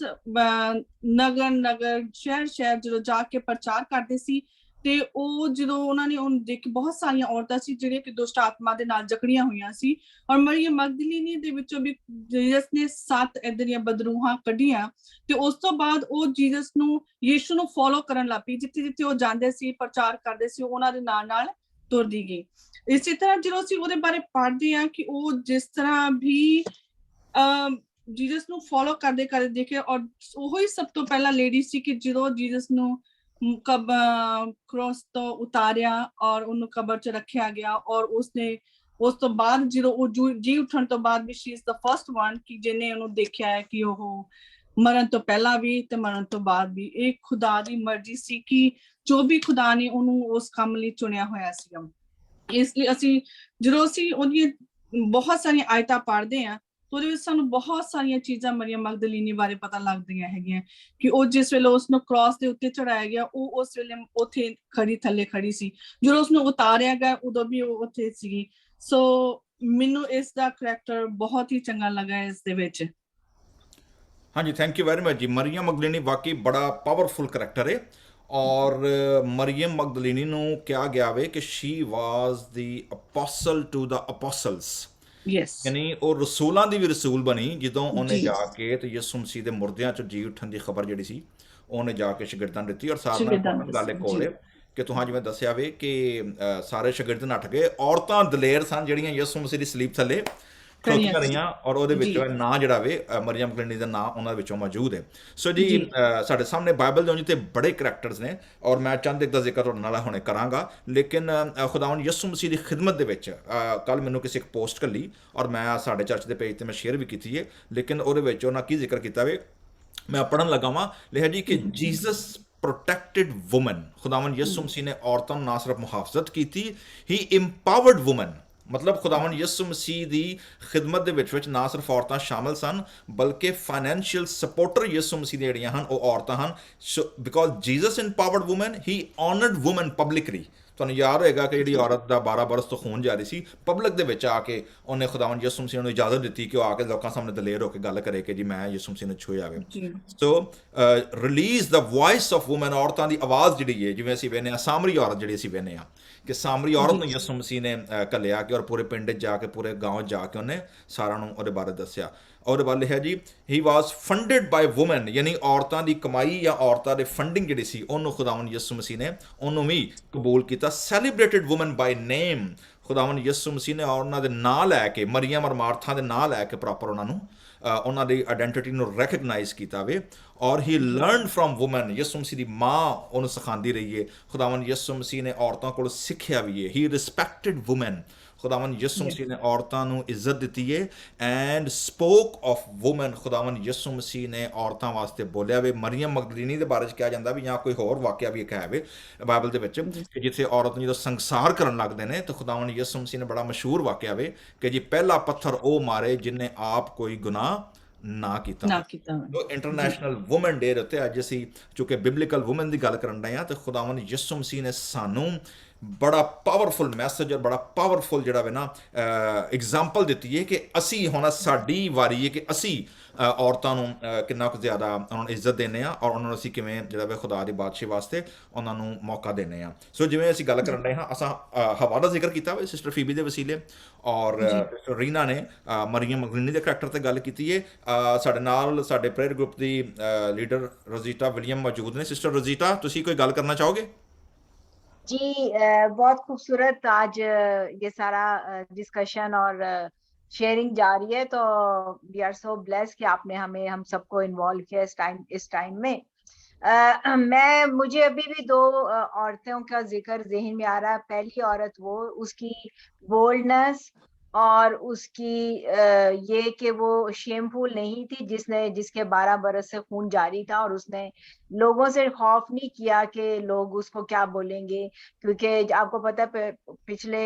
ਨਗਰ ਸ਼ਹਿਰ ਜਦੋਂ ਜਾ ਕੇ ਪ੍ਰਚਾਰ ਕਰਦੇ ਸੀ ਤੇ ਉਹ ਜਦੋਂ ਉਹਨਾਂ ਨੇ ਉਹਨੂੰ ਦੇਖ ਬਹੁਤ ਸਾਰੀਆਂ ਔਰਤਾਂ ਸੀ ਜਿਹੜੀਆਂ ਕਿ ਦੁਸ਼ਟ ਆਤਮਾ ਦੇ ਨਾਲ ਜਕੜੀਆਂ ਹੋਈਆਂ ਸੀ ਔਰ ਮਰੀਮ ਮਗਦਲੀਨੀ ਦੇ ਵਿੱਚੋਂ ਵੀ ਜੀਸਸ ਨੇ 7 ਏਦਾਂ ਦੀਆਂ ਬਦਰੂਹਾਂ ਕੱਢੀਆਂ ਤੇ ਉਸ ਤੋਂ ਬਾਅਦ ਉਹ ਜੀਸਸ ਨੂੰ ਯੀਸ਼ੂ ਨੂੰ ਫੋਲੋ ਕਰਨ ਲੱਗ ਪਈ ਜਿੱਥੇ ਜਿੱਥੇ ਉਹ ਜਾਂਦੇ ਸੀ ਪ੍ਰਚਾਰ ਕਰਦੇ ਸੀ ਉਹਨਾਂ ਦੇ ਨਾਲ ਤੁਰਦੀ ਗਈ। ਇਸੇ ਤਰ੍ਹਾਂ ਜਦੋਂ ਅਸੀਂ ਉਹਦੇ ਬਾਰੇ ਪੜ੍ਹਦੇ ਹਾਂ ਕਿ ਉਹ ਜਿਸ ਤਰ੍ਹਾਂ ਵੀ ਜੀਸਸ ਨੂੰ ਫੋਲੋ ਕਰਦੇ ਦੇਖੇ ਔਰ ਉਹੀ ਸਭ ਤੋਂ ਪਹਿਲਾਂ ਲੇਡੀ ਸੀ ਕਿ ਜਦੋਂ ਜੀਸਸ ਨੂੰ ਕ੍ਰੋਸ ਤੋਂ ਉਤਾਰਿਆ ਔਰ ਉਹਨੂੰ ਕਬਰ 'ਚ ਰੱਖਿਆ ਗਿਆ ਔਰ ਉਸਨੇ ਉਸ ਤੋਂ ਬਾਅਦ ਜਦੋਂ ਉਹ ਜੀ ਉੱਠਣ ਤੋਂ ਬਾਅਦ ਵੀ she is the first one ਕਿ ਜਿਹਨੇ ਉਹਨੂੰ ਦੇਖਿਆ ਹੈ ਕਿ ਉਹ ਮਰਨ ਤੋਂ ਪਹਿਲਾਂ ਵੀ ਤੇ ਮਰਨ ਤੋਂ ਬਾਅਦ ਵੀ ਇਹ ਖੁਦਾ ਦੀ ਮਰਜ਼ੀ ਸੀ ਕਿ ਜੋ ਵੀ ਖੁਦਾ ਨੇ ਉਹਨੂੰ ਉਸ ਕੰਮ ਲਈ ਚੁਣਿਆ ਹੋਇਆ ਸੀਗਾ। ਇਸ ਲਈ ਅਸੀਂ ਜਦੋਂ ਅਸੀਂ ਉਹਦੀਆਂ ਬਹੁਤ ਸਾਰੀਆਂ ਆਇਤਾਂ ਪੜ੍ਹਦੇ ਹਾਂ ਉਹਦੇ ਵਿੱਚ ਸਾਨੂੰ ਬਹੁਤ ਸਾਰੀਆਂ ਚੀਜ਼ਾਂ ਮਰੀਮ ਮਗਦਲੀਨੀ ਬਾਰੇ ਪਤਾ ਲੱਗਦੀਆਂ ਹੈਗੀਆਂ ਕਿ ਉਹ ਜਿਸ ਵੇਲੇ ਉਸਨੂੰ ਕ੍ਰਾਸ ਦੇ ਉੱਤੇ ਚੜਾਇਆ ਗਿਆ ਉਹ ਉਸ ਵੇਲੇ ਉੱਥੇ ਥੱਲੇ ਖੜੀ ਸੀ ਜਦੋਂ ਉਸਨੂੰ ਉਤਾਰਿਆ ਗਿਆ ਉਦੋਂ ਵੀ ਉਹ ਉੱਥੇ ਸੀਗੀ। ਸੋ ਮੈਨੂੰ ਇਸ ਦਾ ਕਰੈਕਟਰ ਬਹੁਤ ਹੀ ਚੰਗਾ ਲੱਗਾ ਇਸ ਦੇ ਵਿੱਚ। ਹਾਂਜੀ ਥੈਂਕ ਯੂ ਵੈਰੀ ਮਚ ਜੀ। ਮਰੀਮ ਮਗਦਲੀਨੀ ਵਾਕਈ ਬੜਾ ਪਾਵਰਫੁਲ ਕਰੈਕਟਰ ਹੈ ਔਰ ਮਰੀਮ ਮਗਦਲੀਨੀ ਨੂੰ ਕਿਹਾ ਗਿਆ ਵੇ ਕਿ ਸ਼ੀ ਵਾਜ਼ ਦੀ ਅਪੋਸਲ ਟੂ ਦਾ ਅਪੋਸਲਸ ਯਾਨੀ ਉਹ ਰਸੂਲਾਂ ਦੀ ਵੀ ਰਸੂਲ ਬਣੀ ਜਦੋਂ ਉਹਨੇ ਜਾ ਕੇ ਤੇ ਯਿਸੂ ਮਸੀਹ ਦੇ ਮੁਰਦਿਆਂ ਚੋਂ ਜੀ ਉੱਠਣ ਦੀ ਖਬਰ ਜਿਹੜੀ ਸੀ ਉਹਨੇ ਜਾ ਕੇ ਸ਼ਾਗਿਰਦਾਂ ਨੂੰ ਦਿੱਤੀ ਔਰ ਸਾਰਿਆਂ ਨਾਲ ਗੱਲ ਇੱਕ ਹੋਰ ਕਿ ਤੁਹਾਂ ਜਿਵੇਂ ਦੱਸਿਆ ਵੇ ਕਿ ਸਾਰੇ ਸ਼ਾਗਿਰਦ ਨੱਠ ਗਏ ਔਰਤਾਂ ਦਲੇਰ ਸਨ ਜਿਹੜੀਆਂ ਯਿਸੂ ਮਸੀਹ ਦੀ ਸਲੀਬ ਥੱਲੇ ਖਲੋਤੀਆਂ ਰਹੀਆਂ ਔਰ ਉਹਦੇ ਵਿੱਚੋਂ ਨਾਂ ਜਿਹੜਾ ਵੇ ਮਰੀਮ ਮਗਦਲੀਨੀ ਦਾ ਨਾਂ ਉਹਨਾਂ ਵਿੱਚੋਂ ਮੌਜੂਦ ਹੈ। ਸੋ ਜੀ ਸਾਡੇ ਸਾਹਮਣੇ ਬਾਈਬਲ ਦੇ ਉਂਝ ਤੇ ਬੜੇ ਕਰੈਕਟਰਸ ਨੇ ਔਰ ਮੈਂ ਚੰਦ ਇੱਕ ਦਾ ਜ਼ਿਕਰ ਤੁਹਾਡੇ ਨਾਲ ਹੁਣੇ ਕਰਾਂਗਾ ਲੇਕਿਨ ਖੁਦਾਵੰਦ ਯਿਸੂ ਮਸੀਹ ਦੀ ਖਿਦਮਤ ਦੇ ਵਿੱਚ ਕੱਲ੍ਹ ਮੈਨੂੰ ਕਿਸੇ ਇੱਕ ਪੋਸਟ ਘੱਲੀ ਔਰ ਮੈਂ ਸਾਡੇ ਚਰਚ ਦੇ ਪੇਜ 'ਤੇ ਮੈਂ ਸ਼ੇਅਰ ਵੀ ਕੀਤੀ ਹੈ ਲੇਕਿਨ ਉਹਦੇ ਵਿੱਚ ਉਹਨਾਂ ਕੀ ਜ਼ਿਕਰ ਕੀਤਾ ਵੇ ਮੈਂ ਪੜ੍ਹਨ ਲੱਗਾ ਵਾਂ ਲਿਖਿਆ ਜੀ ਕਿ ਜੀਸਸ ਪ੍ਰੋਟੈਕਟਿਡ ਵੂਮਨ ਖੁਦਾਵੰਦ ਯਿਸੂ ਮਸੀਹ ਨੇ ਔਰਤਾਂ ਨੂੰ ਨਾ ਸਿਰਫ ਮੁਹਾਫਜ਼ਤ ਕੀਤੀ ਹੀ ਇੰਪਾਵਰਡ ਵੂਮਨ ਮਤਲਬ ਖੁਦਾਵੰਦ ਯਿਸੂ ਮਸੀਹ ਦੀ ਖਿਦਮਤ ਦੇ ਵਿੱਚ ਨਾ ਸਿਰਫ ਔਰਤਾਂ ਸ਼ਾਮਲ ਸਨ ਬਲਕਿ ਫਾਈਨੈਂਸ਼ੀਅਲ ਸਪੋਰਟਰ ਯਿਸੂ ਮਸੀਹ ਦੀਆਂ ਜਿਹੜੀਆਂ ਹਨ ਉਹ ਔਰਤਾਂ ਹਨ। Because Jesus empowered woman he honoured woman publicly. ਤੁਹਾਨੂੰ ਯਾਦ ਹੋਏਗਾ ਕਿ ਜਿਹੜੀ ਔਰਤ ਦਾ 12 ਬਰਸ ਤੋਂ ਖੂਨ ਜਾਰੀ ਸੀ ਪਬਲਿਕ ਦੇ ਵਿੱਚ ਆ ਕੇ ਉਹਨੇ ਖੁਦਾਵੰਦ ਯਿਸੂ ਮਸੀਹ ਨੂੰ ਇਜਾਜ਼ਤ ਦਿੱਤੀ ਕਿ ਉਹ ਆ ਕੇ ਲੋਕਾਂ ਸਾਹਮਣੇ ਦਲੇਰ ਹੋ ਕੇ ਗੱਲ ਕਰੇ ਕਿ ਜੀ ਮੈਂ ਯਿਸੂ ਮਸੀਹ ਨੂੰ ਛੂਹਿਆ ਵੇ। So release the voice of woman ਔਰਤਾਂ ਦੀ ਆਵਾਜ਼ ਜਿਹੜੀ ਹੈ ਜਿਵੇਂ ਅਸੀਂ ਵੇਖਦੇ ਹਾਂ ਸਾਮਰੀ ਔਰਤ ਜਿਹੜੀ ਅਸੀਂ ਵੇਖਦੇ ਹਾਂ ਕਿ ਸਾਮਰੀ ਔਰਤ ਨੂੰ ਯਿਸੂ ਮਸੀਹ ਨੇ ਘੱਲਿਆ ਕਿ ਔਰ ਪੂਰੇ ਪਿੰਡ 'ਚ ਜਾ ਕੇ ਪੂਰੇ ਗਾঁव ਜਾ ਕੇ ਉਹਨੇ ਸਾਰਿਆਂ ਨੂੰ ਉਹਦੇ ਬਾਰੇ ਦੱਸਿਆ। ਉਹਦੇ ਬਾਰੇ ਲਿਖਿਆ ਜੀ ਹੀ ਵਾਜ਼ ਫੰਡਡ ਬਾਈ ਵੂਮਨ ਯਾਨੀ ਔਰਤਾਂ ਦੀ ਕਮਾਈ ਜਾਂ ਔਰਤਾਂ ਦੇ ਫੰਡਿੰਗ ਜਿਹੜੀ ਸੀ ਉਹਨੂੰ ਖੁਦਾਵੰਦ ਯਿਸੂ ਮਸੀਹ ਨੇ ਉਹਨੂੰ ਵੀ ਕਬੂਲ ਕੀਤਾ। ਸੈਲੀਬ੍ਰੇਟਡ ਵੂਮਨ ਬਾਈ ਨੇਮ ਖੁਦਾਵੰਦ ਯਿਸੂ ਮਸੀਹ ਨੇ ਉਹਨਾਂ ਦੇ ਨਾਂ ਲੈ ਕੇ ਮਰੀਮ ਔਰ ਮਾਰਥਾ ਦੇ ਨਾਂ ਲੈ ਕੇ ਪ੍ਰੋਪਰ ਉਹਨਾਂ ਨੂੰ ਉਹਨਾਂ ਦੀ ਆਇਡੈਂਟੀਟੀ ਨੂੰ ਰੈਕਗਨਾਈਜ਼ ਕੀਤਾ ਵੇ ਔਰ ਹੀ ਲਰਨਡ ਫਰੋਮ ਵੂਮਨ ਯਿਸੂ ਮਸੀਹ ਦੀ ਮਾਂ ਉਹਨੂੰ ਸਿਖਾਉਂਦੀ ਰਹੀ ਹੈ। ਖੁਦਾਵੰਦ ਯਿਸੂ ਮਸੀਹ ਨੇ ਔਰਤਾਂ ਕੋਲ ਸਿੱਖਿਆ ਵੀ ਹੈ। ਹੀ ਰਿਸਪੈਕਟਡ ਵੂਮਨ ਖੁਦਾਵੰਦ ਯਿਸੂ ਮਸੀਹ ਨੇ ਔਰਤਾਂ ਨੂੰ ਇੱਜ਼ਤ ਦਿੱਤੀ ਹੈ ਐਂਡ ਸਪੋਕ ਆਫ ਵੂਮਨ ਖੁਦਾਵੰਦ ਯਿਸੂ ਮਸੀਹ ਨੇ ਔਰਤਾਂ ਵਾਸਤੇ ਬੋਲਿਆ ਵੇ। ਮਰੀਮ ਮਗਦਲੀਨੀ ਦੇ ਬਾਰੇ 'ਚ ਕਿਹਾ ਜਾਂਦਾ ਵੀ ਜਾਂ ਕੋਈ ਹੋਰ ਵਾਕਿਆ ਵੀ ਇੱਕ ਹੈ ਵੇ ਬਾਈਬਲ ਦੇ ਵਿੱਚ ਕਿ ਜਿੱਥੇ ਔਰਤ ਨੂੰ ਜਦੋਂ ਸੰਸਾਰ ਕਰਨ ਲੱਗਦੇ ਨੇ ਤਾਂ ਖੁਦਾਵੰਦ ਯਿਸੂ ਮਸੀਹ ਨੇ ਬੜਾ ਮਸ਼ਹੂਰ ਵਾਕਿਆ ਵੇ ਕਿ ਜੀ ਪਹਿਲਾ ਪੱਥਰ ਉਹ ਮਾਰੇ ਜਿਹਨੇ ਆਪ ਕੋਈ ਗੁਨਾਹ ਨਾ ਕੀਤਾ। ਇੰਟਰਨੈਸ਼ਨਲ ਵੂਮਨ ਡੇ ਦੇ ਉੱਤੇ ਅੱਜ ਅਸੀਂ ਚੂੰਕਿ ਬਿਬਲੀਕਲ ਵੂਮਨ ਦੀ ਗੱਲ ਕਰਨ ਰਹੇ ਹਾਂ ਤਾਂ ਖੁਦਾਵੰਦ ਯਿਸੂ ਮਸੀਹ ਨੇ ਸਾਨੂੰ बड़ा पावरफुल मैसेज और बड़ा पावरफुल ਜਿਹੜਾ ਵੇ ਨਾ ਐਗਜ਼ਾਮਪਲ ਦਿੱਤੀ ਹੈ ਕਿ ਅਸੀਂ ਹੁਣ ਸਾਡੀ ਵਾਰੀ ਹੈ ਕਿ ਅਸੀਂ ਔਰਤਾਂ ਨੂੰ ਕਿੰਨਾ ਕੁ ਜ਼ਿਆਦਾ ਉਹਨਾਂ ਨੂੰ ਇੱਜ਼ਤ ਦਿੰਦੇ ਆ ਔਰ ਉਹਨਾਂ ਨੂੰ ਅਸੀਂ ਕਿਵੇਂ ਜਿਹੜਾ ਵੇ ਖੁਦਾ ਦੀ ਬਾਦਸ਼ਾਹੀ ਵਾਸਤੇ ਉਹਨਾਂ ਨੂੰ ਮੌਕਾ ਦਿੰਦੇ ਆ। ਸੋ ਜਿਵੇਂ ਅਸੀਂ ਗੱਲ ਕਰਨ ਰਹੇ ਹਾਂ, ਅਸਾਂ ਹਵਾ ਦਾ ਜ਼ਿਕਰ ਕੀਤਾ ਵਾ ਸਿਸਟਰ ਫੀਬੀ ਦੇ ਵਸੀਲੇ, ਔਰ ਸਿਸਟਰ ਰੀਨਾ ਨੇ ਮਰੀਅਮ ਮਗਦਲੀਨੀ ਦੇ ਕਰੈਕਟਰ ਤੇ ਗੱਲ ਕੀਤੀ ਹੈ। ਸਾਡੇ ਨਾਲ ਸਾਡੇ ਪ੍ਰੇਅਰ ਗਰੁੱਪ ਦੀ ਲੀਡਰ ਰੋਜ਼ੀਟਾ ਵਿਲੀਅਮ ਮੌਜੂਦ ਨੇ। ਸਿਸਟਰ ਰੋਜ਼ੀਟਾ, ਤੁਸੀਂ ਕੋਈ ਗੱਲ ਕਰਨਾ ਚਾਹੋਗੇ? जी, बहुत खूबसूरत आज ये सारा डिस्कशन और शेयरिंग जारी है, तो वी आर सो ब्लेस्ड कि आपने हम सबको इन्वॉल्व किया इस टाइम में। मुझे अभी भी दो औरतों का जिक्र ज़हन में आ रहा है। पहली औरत वो, उसकी बोल्डनेस और उसकी ये कि वो शेमफुल नहीं थी, जिसके 12 बरस से खून जारी था और उसने लोगों से खौफ नहीं किया कि लोग उसको क्या बोलेंगे, क्योंकि आपको पता है पिछले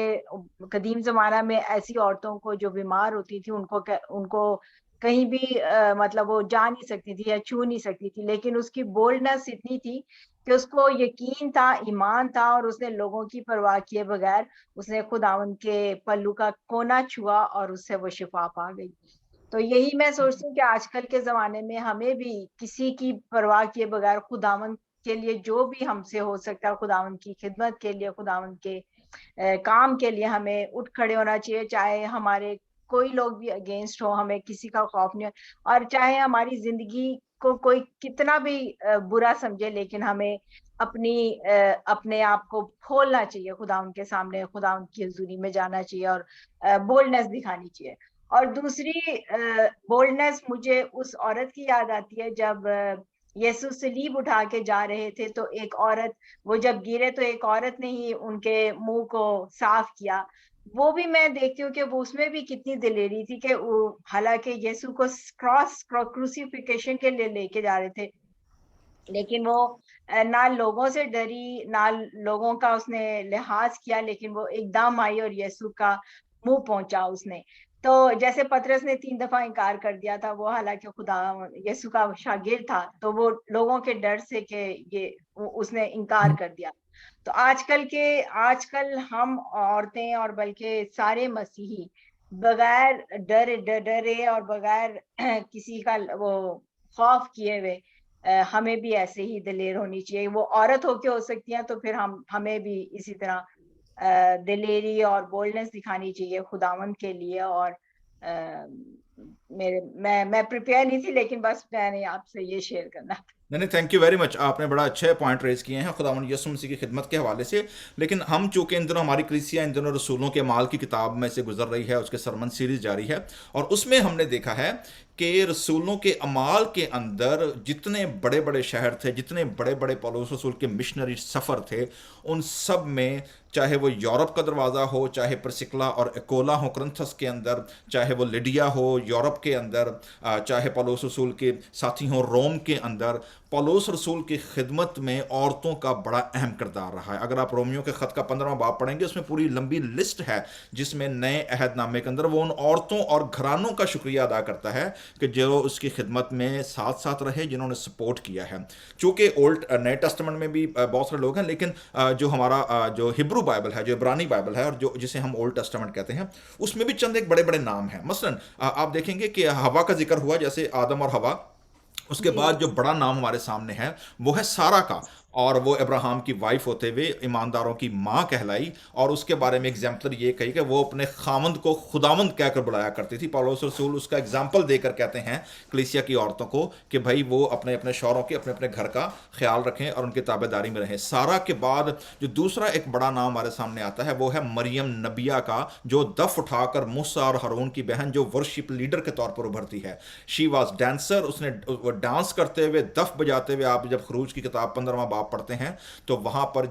कदीम जमाना में ऐसी औरतों को जो बीमार होती थी उनको कहीं भी मतलब वो जा नहीं सकती थी या छू नहीं सकती थी, लेकिन उसकी बोल्डनेस इतनी थी कि उसको यकीन था, ईमान था, और उसने लोगों की परवाह किए बगैर उसने खुदावंद के पल्लू का कोना छुआ और उससे वो शिफा पा गई। तो यही मैं सोचती हूँ कि आजकल के जमाने में हमें भी किसी की परवाह किए बगैर खुदावंद के लिए जो भी हमसे हो सकता है, खुदावंद की खिदमत के लिए, खुदावंद के काम के लिए हमें उठ खड़े होना चाहिए। चाहे हमारे कोई लोग भी अगेंस्ट हो, हमें किसी का खौफ नहीं, और चाहे हमारी जिंदगी को कोई कितना भी बुरा समझे, लेकिन हमें अपने आप को खोलना चाहिए खुदावंद के सामने, खुदावंद की हुजूरी में जाना चाहिए और बोल्डनेस दिखानी चाहिए। और दूसरी बोल्डनेस मुझे उस औरत की याद आती है जब यीशु सलीब उठा के जा रहे थे, तो एक औरत, वो जब गिरे तो एक औरत ने ही उनके मुंह को साफ किया। वो भी मैं देखती हूँ कि वो उसमें भी कितनी दिलेरी थी कि हालांकि यीशु को क्रूसिफिकेशन के लिए लेके जा रहे थे, लेकिन वो ना लोगों से डरी, ना लोगों का उसने लिहाज किया, लेकिन वो एकदम आई और यीशु का मुंह पहुंचा उसने। तो जैसे पतरस ने 3 दफा इनकार कर दिया था, वो हालांकि खुदा यीशु का शागिर्द था, तो वो लोगों के डर से कि ये उसने इनकार कर दिया। तो आजकल हम औरतें और बल्कि सारे मसीही बगैर डरे और बगैर किसी का वो खौफ किए हुए हमें भी ऐसे ही दिलेर होनी चाहिए। वो औरत होके हो सकती है, तो फिर हमें भी इसी तरह दिलेरी और बोल्डनेस दिखानी चाहिए खुदावंद के लिए। और मैं प्रिपेयर नहीं थी, लेकिन बस मैंने आपसे ये शेयर करना था। नहीं, थैंक यू वेरी मच। आपने बड़ा अच्छे पॉइंट रेज किए हैं खुदावंद यीशु मसीह की खिदमत के हवाले से। लेकिन हम चूंकि इन दिनों हमारी कलीसिया इन दिनों रसूलों के माल की किताब में से गुजर रही है, उसके सरमन सीरीज जारी है, और उसमें हमने देखा है कि रसूलों के अमाल के अंदर जितने बड़े बड़े शहर थे, जितने बड़े बड़े पौलुस रसूल के मिशनरी सफ़र थे, उन सब में चाहे वो यूरोप का दरवाज़ा हो, चाहे परसिकला और एकोला हो करंथस के अंदर, चाहे वो लिडिया हो यूरोप के अंदर, चाहे पौलुस रसूल के साथी हो रोम के अंदर, पौलुस रसूल की खिदमत में औरतों का बड़ा अहम किरदार रहा है। अगर आप रोमियो के ख़त का 15वां बाब पढ़ेंगे, उसमें पूरी लंबी लिस्ट है जिसमें नए अहदनामे के अंदर वो उन औरतों और घरानों का शुक्रिया अदा करता है कि जो उसकी खिदमत में साथ साथ रहे, जिन्होंने सपोर्ट किया है। चूँकि नए टेस्टामेंट में भी बहुत सारे लोग हैं, लेकिन जो हमारा जो हिब्रू बाइबल है, जो इब्रानी बाइबल है, और जो जिसे हम ओल्ड टेस्टामेंट कहते हैं, उसमें भी चंद एक बड़े बड़े नाम हैं। मसलन आप देखेंगे कि हवा का जिक्र हुआ, जैसे आदम और हवा। उसके बाद जो बड़ा नाम हमारे सामने है वो है सारा का, और वो अब्राहम की वाइफ होते हुए ईमानदारों की माँ कहलाई, और उसके बारे में एग्जाम्पल ये कही कि वो अपने खामंद को खुदावंद कहकर बुलाया करती थी। पौलुस रसूल उसका एग्जाम्पल देकर कहते हैं कलीसिया की औरतों को कि भाई वो अपने अपने शौहरों के, अपने अपने घर का ख्याल रखें और उनकी ताबेदारी में रहें। सारा के बाद जो दूसरा एक बड़ा नाम हमारे सामने आता है वो है मरियम नबिया का, जो दफ उठाकर मूसा और हारून की बहन, जो वर्शिप लीडर के तौर पर उभरती है। शी वॉज डांसर, उसने वो डांस करते हुए, दफ बजाते हुए, आप जब खरूज की किताब 15वां बाब पढ़ते हैं तो वहां पर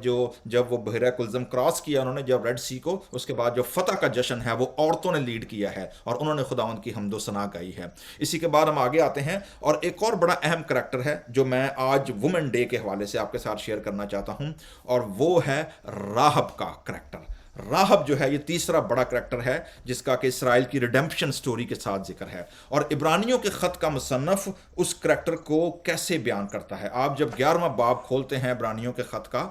जब वो बहरा कुलजम क्रॉस किया उन्होंने, जब रेड सी को, उसके बाद जो फतह का जश्न है वो औरतों ने लीड किया है और उन्होंने खुदावंद की हम्दो सना गाई है। इसी के बाद हम आगे आते हैं और एक और बड़ा अहम करैक्टर है जो मैं आज वुमेन डे के हवाले से आपके साथ शेयर करना चाहता हूं, और वो है राहब का करैक्टर। राहब जो है ये तीसरा बड़ा करैक्टर है जिसका कि इसराइल की रिडेम्पशन स्टोरी के साथ जिक्र है। और इब्रानियों के ख़त का मुसन्नफ़ उस करैक्टर को कैसे बयान करता है। आप जब 11वां बाब खोलते हैं इब्रानियों के ख़त का,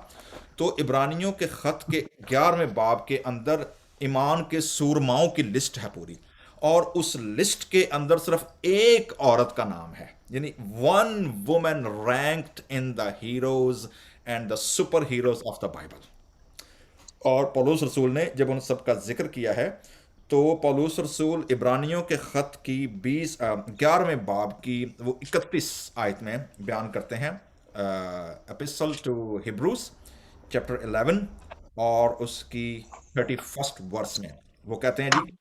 तो इब्रानियों के ख़त के 11वें बाब के अंदर ईमान के सूरमाओं की लिस्ट है पूरी, और उस लिस्ट के अंदर सिर्फ एक औरत का नाम है, यानी one woman ranked in the heroes and the super heroes of the Bible. और पौलुस रसूल ने जब उन सब का जिक्र किया है, तो पौलुस रसूल इब्रानियों के ख़त की 11वें बाब की वो 31 आयत में बयान करते हैं, एपिस्टल टू हिब्रूस चैप्टर 11 और उसकी 31st वर्स में वो कहते हैं जी,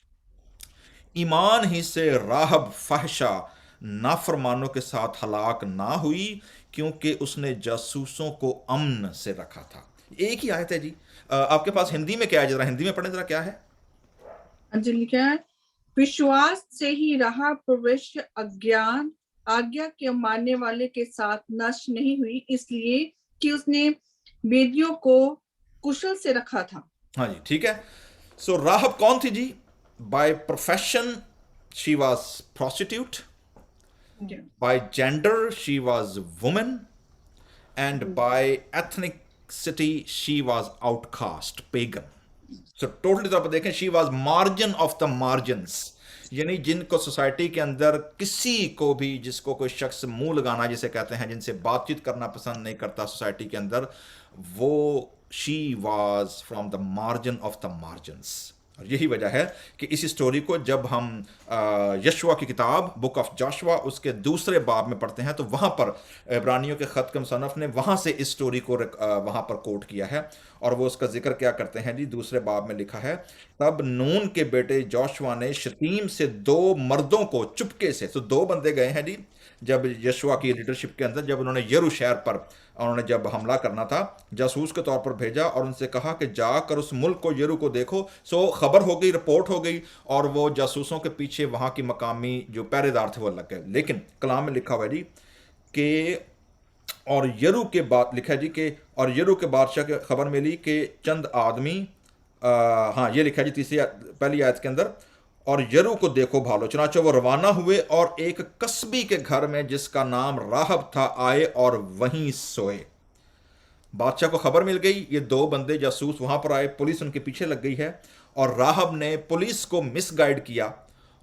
ईमान ही से राहब फहशा नाफरमानों के साथ हलाक ना हुई, क्योंकि उसने जासूसों को अमन से रखा था। एक ही आयत है जी। आपके पास हिंदी में क्या है, जरा हिंदी में पढ़ें, जरा क्या है। जी लिखा है, विश्वास से ही राहब भविष्य अज्ञान आज्ञा के मानने वाले के साथ नष्ट नहीं हुई, इसलिए कि उसने वेदियों को कुशल से रखा था। हाँ जी, ठीक है। सो राहब कौन थी जी? By profession she was prostitute, by gender she was woman, and by ethnicity she was outcast, pagan. So totally तौर पर देखें, she was margin of the margins, यानी जिनको सोसाइटी के अंदर किसी को भी, जिसको कोई शख्स मुंह लगाना जिसे कहते हैं, जिनसे बातचीत करना पसंद नहीं करता सोसाइटी के अंदर, वो she was from the margin of the margins. और यही वजह है कि इस स्टोरी को जब हम यशुआ की किताब बुक ऑफ जोशुआ उसके दूसरे बाब में पढ़ते हैं, तो वहाँ पर इब्रानियों के ख़त के मुसन्नफ़ ने वहाँ से इस स्टोरी को वहाँ पर कोट किया है। और वो उसका जिक्र क्या करते हैं जी, दूसरे बाब में लिखा है, तब नून के बेटे जोशुआ ने शतीम से 2 मर्दों को चुपके से, तो 2 बंदे गए हैं जी जब यशुआ की लीडरशिप के अंदर, जब उन्होंने यरू शहर पर उन्होंने जब हमला करना था, जासूस के तौर पर भेजा और उनसे कहा कि जाकर उस मुल्क को, यरू को देखो। सो खबर हो गई, रिपोर्ट हो गई, और वो जासूसों के पीछे वहाँ की मकामी जो पहरेदार थे वो लग गए। लेकिन कलाम में लिखा हुआ है जी कि और यरू के बाद लिखा है जी कि और यरू के बादशाह की खबर मिली कि चंद आदमी, हाँ ये लिखा है जी पहली आयत के अंदर, और यरू को देखो भालो, चुनाचे वो रवाना हुए और एक कस्बी के घर में जिसका नाम राहब था आए और वहीं सोए। बादशाह को खबर मिल गई, ये 2 बंदे जासूस वहां पर आए, पुलिस उनके पीछे लग गई है, और राहब ने पुलिस को मिसगाइड किया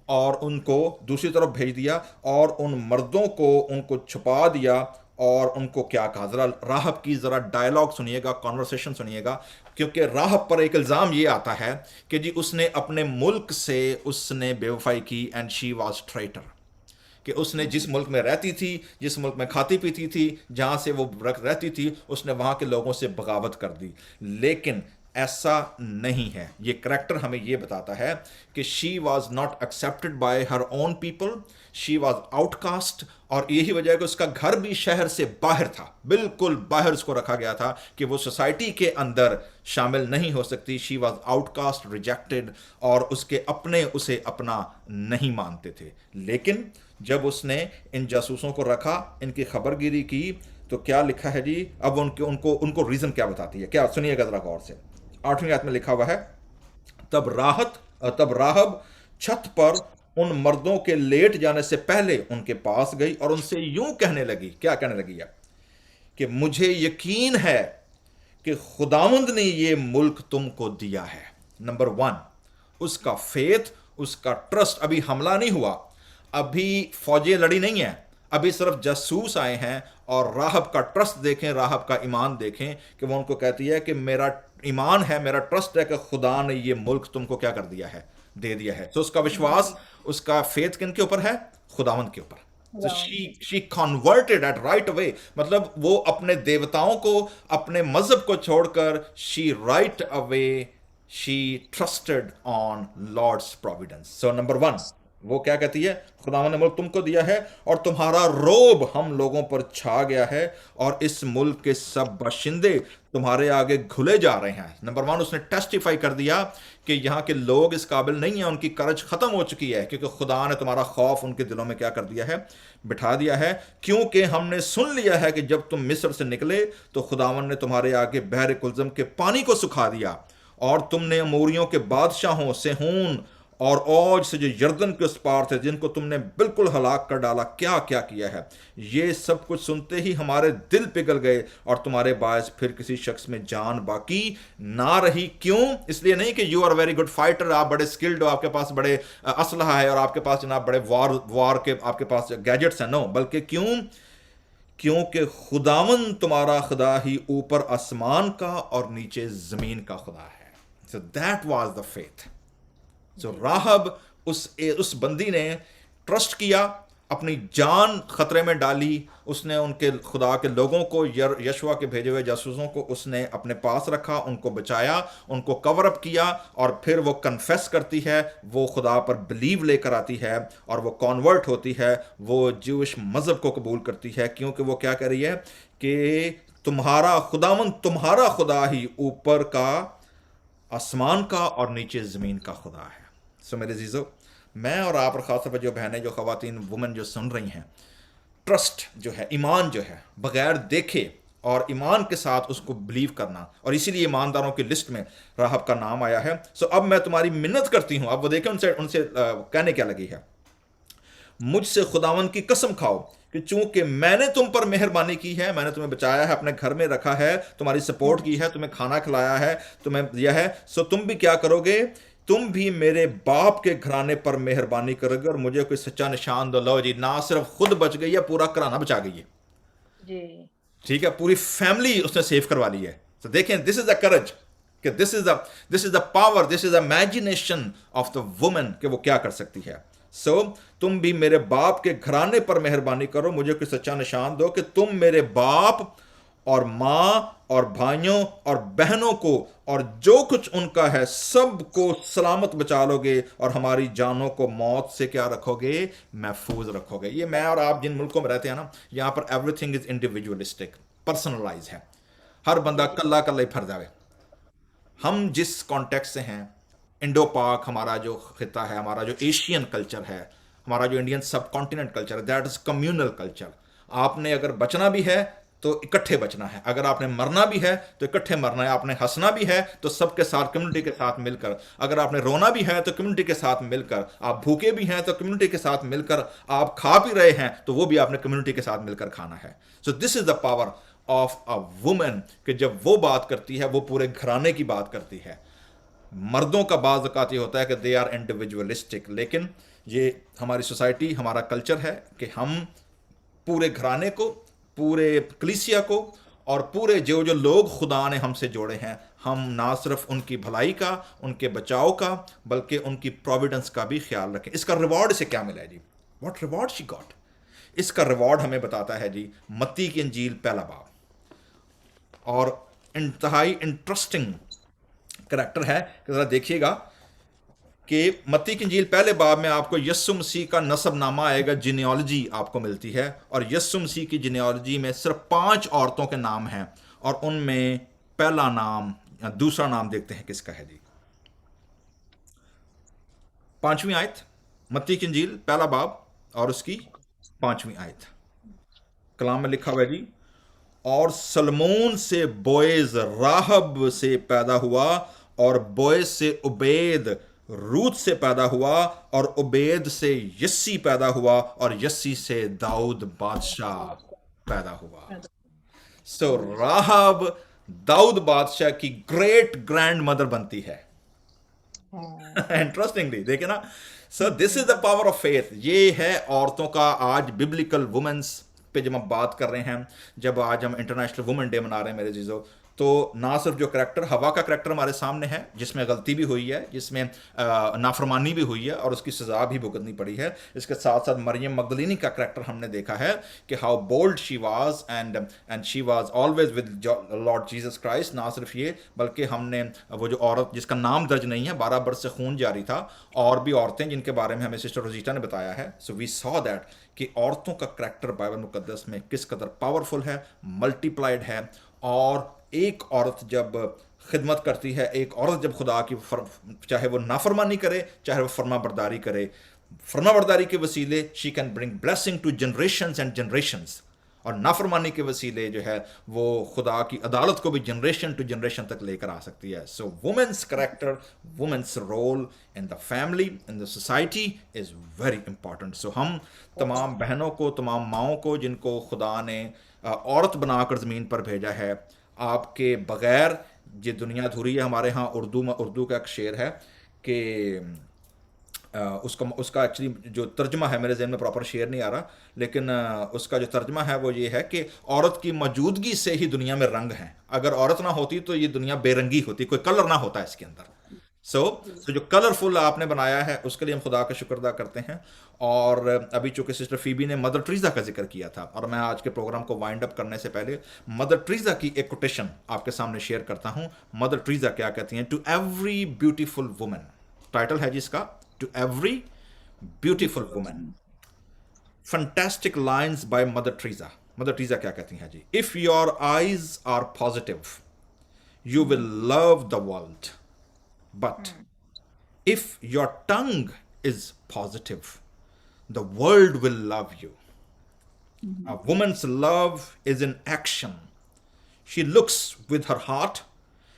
और उनको दूसरी तरफ भेज दिया और उन मर्दों को उनको छुपा दिया और उनको क्या कहा। ज़रा राहब की ज़रा डायलॉग सुनिएगा, कॉन्वर्सेशन सुनिएगा, क्योंकि राहब पर एक इल्ज़ाम ये आता है कि जी उसने अपने मुल्क से उसने बेवफाई की, एंड शी वाज ट्रेटर, कि उसने जिस मुल्क में रहती थी, जिस मुल्क में खाती पीती थी, जहाँ से वो रहती थी, उसने वहाँ के लोगों से बगावत कर दी। लेकिन ऐसा नहीं है। ये करैक्टर हमें ये बताता है कि she was not accepted by her own people, she was outcast, और यही वजह है कि उसका घर भी शहर से बाहर था, बिल्कुल बाहर उसको रखा गया था कि वो सोसाइटी के अंदर शामिल नहीं हो सकती। शी वॉज आउटकास्ट, रिजेक्टेड, और उसके अपने उसे अपना नहीं मानते थे। लेकिन जब उसने इन जासूसों को रखा, इनकी खबरगिरी की, तो क्या लिखा है जी, अब उनको रीजन क्या बताती है, क्या सुनिएगा जरा गौर से। 8वीं आयत में लिखा हुआ है, तब राहब छत पर उन मर्दों के लेट जाने से पहले उनके पास गई और उनसे यूं कहने लगी, क्या कहने लगी है कि मुझे यकीन है कि खुदावंद ने ये मुल्क तुमको दिया है। नंबर 1, उसका फेथ, उसका ट्रस्ट। अभी हमला नहीं हुआ, अभी फौजें लड़ी नहीं है, अभी सिर्फ जासूस आए हैं, और राहब का ट्रस्ट देखें, राहब का ईमान देखें कि वो उनको कहती है कि मेरा ईमान है, मेरा ट्रस्ट है कि खुदा ने ये मुल्क तुमको क्या कर दिया है, दे दिया है। तो उसका विश्वास, उसका फेथ किन के ऊपर है? खुदावंद के ऊपर। So she converted at right away, मतलब वो अपने देवताओं को, अपने मजहब को छोड़कर she right away she trusted on Lord's providence. So number 1, वो क्या कहती है? खुदावंद ने मुल्क तुमको दिया है और तुम्हारा रोब हम लोगों पर छा गया है, और इस मुल्क के सब बाशिंदे तुम्हारे आगे घुले जा रहे हैं। नंबर 1, उसने टेस्टिफाई कर दिया कि यहाँ के लोग इस काबिल नहीं है, उनकी करज खत्म हो चुकी है, क्योंकि खुदा ने तुम्हारा खौफ उनके दिलों में क्या कर दिया है, बिठा दिया है। क्योंकि हमने सुन लिया है कि जब तुम मिस्र से निकले तो खुदावन ने तुम्हारे आगे बहर कुलज़म के पानी को सुखा दिया, और तुमने अमोरियों के बादशाहों सेहून और औज से जो यर्दन के उस पार थे, जिनको तुमने बिल्कुल हलाक कर डाला, क्या क्या किया है। ये सब कुछ सुनते ही हमारे दिल पिघल गए और तुम्हारे बायस फिर किसी शख्स में जान बाकी ना रही। क्यों? इसलिए नहीं कि you are very good fighter, आप बड़े स्किल्ड हो, आपके पास बड़े असलहा है और आपके पास जनाब बड़े वार के आपके पास गैजेट्स हैं। नो, बल्कि क्यों? क्योंकि खुदावन तुम्हारा खुदा ही ऊपर आसमान का और नीचे जमीन का खुदा है। So that was the faith. So Rahab उस बंदी ने ट्रस्ट किया, अपनी जान खतरे में डाली, उसने उनके खुदा के लोगों को, यशवा के भेजे हुए जासूसों को उसने अपने पास रखा, उनको बचाया, उनको कवर अप किया, और फिर वो कन्फेस करती है, वो खुदा पर बिलीव लेकर आती है और वो कॉन्वर्ट होती है, वो ज्यूइश मज़हब को कबूल करती है। क्योंकि वो क्या कह रही है कि तुम्हारा खुदावन, तुम्हारा खुदा ही ऊपर का आसमान का और नीचे ज़मीन का खुदा है। सो मेरे जीजो, मैं और आप और ख़ास तौर पर जो बहनें, जो ख़वातीन, वुमेन जो सुन रही हैं, ट्रस्ट जो है, ईमान जो है, बग़ैर देखे और ईमान के साथ उसको बिलीव करना, और इसीलिए ईमानदारों की लिस्ट में राहब का नाम आया है। सो अब मैं तुम्हारी मिन्नत करती हूँ। अब वो देखें उनसे कहने क्या लगी है, मुझसे खुदावन की कसम खाओ कि चूंकि मैंने तुम पर मेहरबानी की है, मैंने तुम्हें बचाया है, अपने घर में रखा है, तुम्हारी सपोर्ट की है, तुम्हें खाना खिलाया है, तुम्हें यह है, सो तुम भी क्या करोगे, तुम भी मेरे बाप के घराने पर मेहरबानी करोगे और मुझे कोई सच्चा निशान दो। लो जी, ना सिर्फ खुद बच गई है, पूरा घराना बचा गई है जी। ठीक है, पूरी फैमिली उसने सेव करवा ली है। तो देखें, दिस इज द करेज, कि this is the power, this is the imagination of the woman, कि वो क्या कर सकती है। सो तुम भी मेरे बाप के घराने पर मेहरबानी करो, मुझे कोई सच्चा निशान दो कि तुम मेरे बाप और माँ और भाइयों और बहनों को और जो कुछ उनका है सब को सलामत बचा लोगे और हमारी जानों को मौत से क्या रखोगे, महफूज रखोगे। ये मैं और आप जिन मुल्कों में रहते हैं ना, यहाँ पर एवरीथिंग इज इंडिविजुअलिस्टिक, पर्सनलाइज है, हर बंदा कल्ला कल्ला ही फर जावे। हम जिस कॉन्टेक्स्ट से हैं, इंडो पाक हमारा जो खिता है, हमारा जो एशियन कल्चर है, हमारा जो इंडियन सब कॉन्टिनेंट कल्चर है, दैट इज कम्युनल कल्चर। आपने अगर बचना भी है तो इकट्ठे बचना है, अगर आपने मरना भी है तो इकट्ठे मरना है, आपने हंसना भी है तो सबके साथ, कम्युनिटी के साथ मिलकर, अगर आपने रोना भी है तो कम्युनिटी के साथ मिलकर, आप भूखे भी हैं तो कम्युनिटी के साथ मिलकर, आप खा भी रहे हैं तो वो भी आपने कम्युनिटी के साथ मिलकर खाना है। So this is the power of a woman, कि जब वो बात करती है वो पूरे घराने की बात करती है। मर्दों का बाज़ औक़ात ये होता है कि दे आर इंडिविजुअलिस्टिक, लेकिन ये हमारी सोसाइटी, हमारा कल्चर है कि हम पूरे घराने को, पूरे कलीसिया को और पूरे जो जो लोग खुदा ने हमसे जोड़े हैं, हम ना सिर्फ उनकी भलाई का, उनके बचाव का, बल्कि उनकी प्रोविडेंस का भी ख्याल रखें। इसका रिवॉर्ड इसे क्या मिला है जी? What reward she got? इसका रिवॉर्ड हमें बताता है जी मत्ती की इंजील पहला बाब, और इंतहाई इंटरेस्टिंग करैक्टर है कि ज़रा देखिएगा कि मत्ती की इंजील पहले बाब में आपको यीशु मसीह का नसबनामा आएगा, जिनियोलॉजी आपको मिलती है, और यीशु मसीह की जिनियोलॉजी में सिर्फ 5 औरतों के नाम हैं, और उनमें पहला नाम या दूसरा नाम देखते हैं किसका है जी। 5वीं आयत, मत्ती की इंजील पहला बाब और उसकी 5वीं आयत, कलाम में लिखा हुआ है जी, और सलमोन से बोएज राहब से पैदा हुआ, और बोएज से उबैद रूत से पैदा हुआ, और उबैद से यस्सी पैदा हुआ, और यस्सी से दाऊद बादशाह पैदा हुआ। सो राहब दाऊद बादशाह की ग्रेट ग्रैंड मदर बनती है। इंटरेस्टिंगली देखे ना। So this is the power of faith. ये है औरतों का आज बिब्लिकल वुमेन्स पे जब हम बात कर रहे हैं, जब आज हम इंटरनेशनल वुमेन डे मना रहे हैं मेरे जीजो, तो ना सिर्फ जो करैक्टर हवा का करैक्टर हमारे सामने है, जिसमें गलती भी हुई है, जिसमें नाफरमानी भी हुई है और उसकी सज़ा भी भुगतनी पड़ी है, इसके साथ साथ मरियम मगदलीनी का करैक्टर हमने देखा है कि how bold she was and she was always with Lord Jesus Christ. ना सिर्फ ये, बल्कि हमने वो जो औरत जिसका नाम दर्ज नहीं है, 12 बरस से खून जारी था, और भी औरतें जिनके बारे में हमें सिस्टर रोजीटा ने बताया है। सो वी सॉ दैट कि औरतों का करैक्टर बाइबल मुकद्दस में किस कदर पावरफुल है, मल्टीप्लाइड है। और एक औरत जब खिदमत करती है, एक औरत जब खुदा की चाहे वो नाफरमानी करे, चाहे वो फर्मा बरदारी करे, फर्मा बरदारी के वसीले she can bring blessing to generations and generations, और नाफरमानी के वसीले जो है वो खुदा की अदालत को भी जनरेशन टू जनरेशन तक लेकर आ सकती है. So women's character, women's role in the family, in the society is very important. So हम तमाम बहनों को, तमाम माओं को जिनको खुदा ने औरत बनाकर ज़मीन पर भेजा है, आपके बग़ैर ये दुनिया अधूरी है. हमारे यहाँ उर्दू का एक शेर है कि उसका एक्चुअली जो तर्जमा है, मेरे ज़हन में प्रॉपर शेर नहीं आ रहा, लेकिन उसका जो तर्जमा है वो ये है कि औरत की मौजूदगी से ही दुनिया में रंग हैं. अगर औरत ना होती तो ये दुनिया बेरंगी होती, कोई कलर ना होता इसके अंदर. सो जो कलरफुल आपने बनाया है उसके लिए हम खुदा का शुक्र अदा करते हैं. और अभी चूंकि सिस्टर फीबी ने मदर ट्रीजा का जिक्र किया था, और मैं आज के प्रोग्राम को वाइंड अप करने से पहले मदर ट्रीजा की एक कोटेशन आपके सामने शेयर करता हूं. मदर ट्रीजा क्या कहती हैं? To every beautiful woman, title है जिसका to every beautiful woman, fantastic lines by Mother Teresa. Mother Teresa क्या कहती हैं जी? If your eyes are positive you will love the world, but if your tongue is positive, the world will love you. A woman's love is in action. She looks with her heart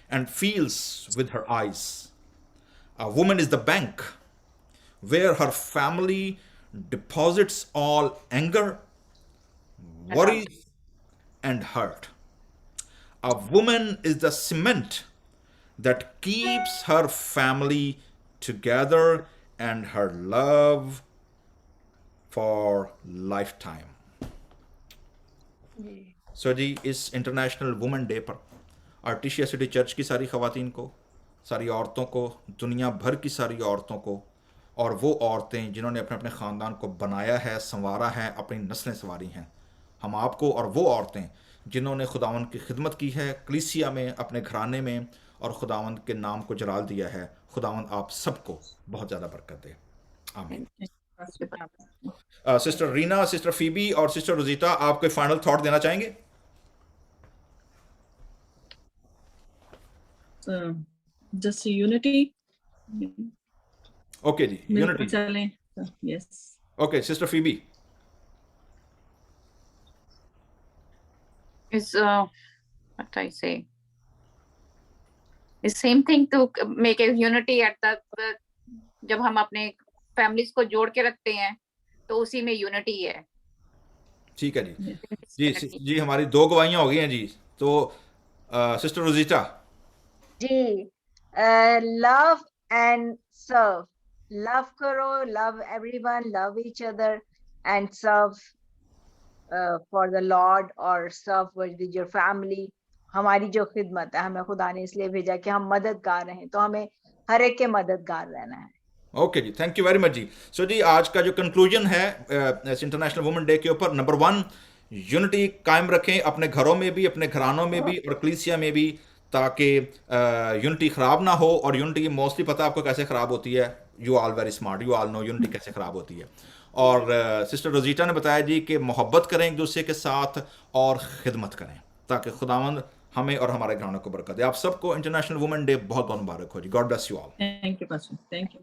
and feels with her eyes. A woman is the bank where her family deposits all anger, worry, and hurt. A woman is the cement that keeps her family together and her love for lifetime. So जी, इस international women day पर आर्टिशिया city church की सारी ख़वातीन को, सारी औरतों को, दुनिया भर की सारी औरतों को, और वो औरतें जिन्होंने अपने अपने ख़ानदान को बनाया है, संवारा है, अपनी नस्लें संवारी हैं, हम आपको, और वो औरतें जिन्होंने खुदावंद की खिदमत की है कलीसिया में, अपने घराने में, और खुदावंद के नाम को जलाल दिया है. खुदावंद आप सबको बहुत ज़्यादा बरकत दे. आमीन. सिस्टर रीना, सिस्टर फीबी और सिस्टर रोजीता, आप कोई फाइनल थॉट देना चाहेंगे? Just unity. ओके जी, यूनिटी. चलें. Yes. Okay, sister Phoebe. Is what I say? Is same thing to make a unity at the जब हम अपने फैमिलीज को जोड़ के रखते हैं तो उसी में यूनिटी है. ठीक है जी. जी हमारी 2 गवाहियां हो गई हैं जी. तो sister Rosita ji, love and serve. Love करो, love everyone, love each other and serve for the Lord और सर्व विद योर फैमिली. हमारी जो खिदमत है, हमें खुदा ने इसलिए भेजा कि हम मददगार रहें, तो हमें हर एक के मददगार रहना है. ओके जी, थैंक यू वेरी मच जी. सो जी, आज का जो कंक्लूजन है इंटरनेशनल वुमेन डे के ऊपर, नंबर 1, यूनिटी कायम रखें अपने घरों में भी, अपने घरानों में भी और कलीसिया में भी, ताकि यूनिटी ख़राब ना हो. और यूनिटी मोस्टली पता है आपको कैसे ख़राब होती है. You all very smart, you all know unity कैसे ख़राब होती है. और सिस्टर रोजीटा ने बताया जी कि मोहब्बत करें एक दूसरे के साथ और ख़िदमत करें, ताकि खुदावंद हमें और हमारे घरानों को बरकत दे. आप सबको इंटरनेशनल वुमेन डे बहुत बहुत मुबारक हो जी. God bless you all. Thank you, Pastor. Thank you.